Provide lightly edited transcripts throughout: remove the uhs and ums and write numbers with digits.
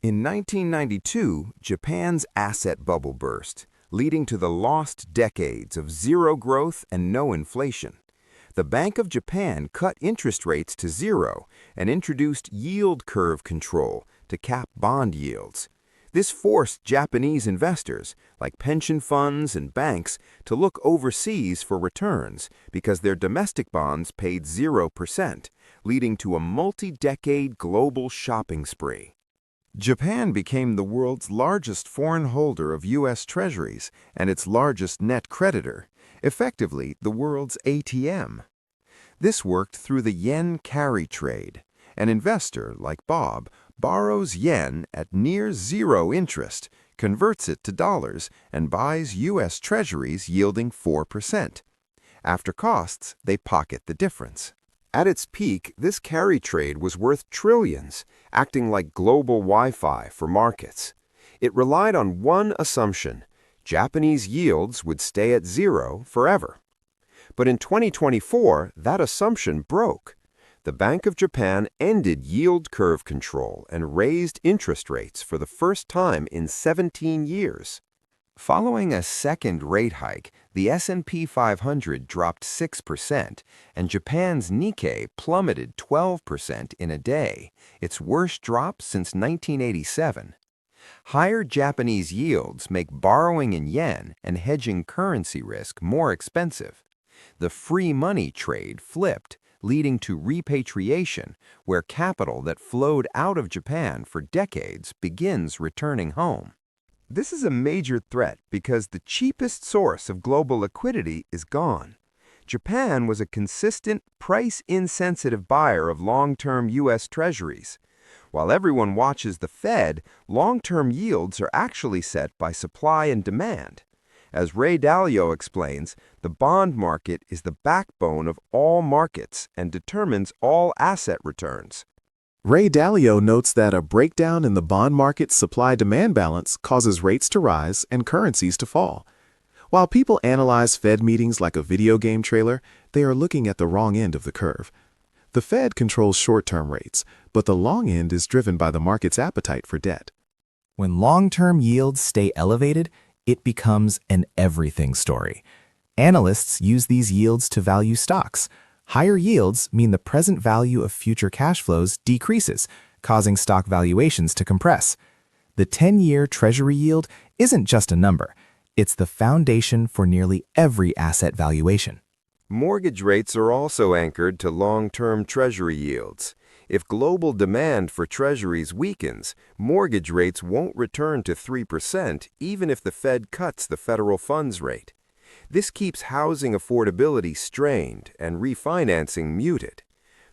In 1992, Japan's asset bubble burst, leading to the lost decades of zero growth and no inflation. The Bank of Japan cut interest rates to zero and introduced yield curve control to cap bond yields. This forced Japanese investors, like pension funds and banks, to look overseas for returns because their domestic bonds paid 0%, leading to a multi-decade global shopping spree. Japan became the world's largest foreign holder of US Treasuries and its largest net creditor, effectively the world's ATM. This worked through the yen carry trade. An investor, like Bob, borrows yen at near zero interest, converts it to dollars, and buys US Treasuries yielding 4%. After costs, they pocket the difference. At its peak, this carry trade was worth trillions, acting like global Wi-Fi for markets. It relied on one assumption: Japanese yields would stay at zero forever. But in 2024, that assumption broke. The Bank of Japan ended yield curve control and raised interest rates for the first time in 17 years. Following a second rate hike, the S&P 500 dropped 6%, and Japan's Nikkei plummeted 12% in a day, its worst drop since 1987. Higher Japanese yields make borrowing in yen and hedging currency risk more expensive. The free money trade flipped, leading to repatriation, where capital that flowed out of Japan for decades begins returning home. This is a major threat because the cheapest source of global liquidity is gone. Japan was a consistent, price-insensitive buyer of long-term US Treasuries. While everyone watches the Fed, long-term yields are actually set by supply and demand. As Ray Dalio explains, the bond market is the backbone of all markets and determines all asset returns. Ray Dalio notes that a breakdown in the bond market's supply-demand balance causes rates to rise and currencies to fall. While people analyze Fed meetings like a video game trailer, they are looking at the wrong end of the curve. The Fed controls short-term rates, but the long end is driven by the market's appetite for debt. When long-term yields stay elevated, it becomes an everything story. Analysts use these yields to value stocks. Higher yields mean the present value of future cash flows decreases, causing stock valuations to compress. The 10-year Treasury yield isn't just a number. It's the foundation for nearly every asset valuation. Mortgage rates are also anchored to long-term Treasury yields. If global demand for Treasuries weakens, mortgage rates won't return to 3% even if the Fed cuts the federal funds rate. This keeps housing affordability strained and refinancing muted.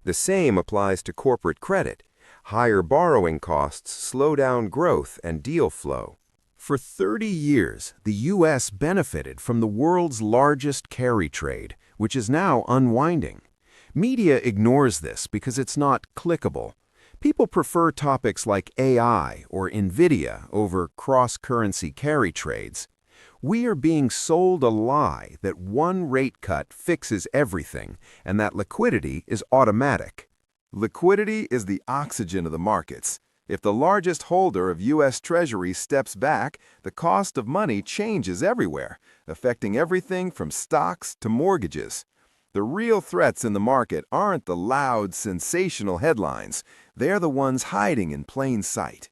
The same applies to corporate credit. Higher borrowing costs slow down growth and deal flow. For 30 years, the U.S. benefited from the world's largest carry trade, which is now unwinding. Media ignores this because it's not clickable. People prefer topics like AI or NVIDIA over cross-currency carry trades. We are being sold a lie that one rate cut fixes everything and that liquidity is automatic. Liquidity is the oxygen of the markets. If the largest holder of US Treasury steps back, the cost of money changes everywhere, affecting everything from stocks to mortgages. The real threats in the market aren't the loud, sensational headlines. They're the ones hiding in plain sight.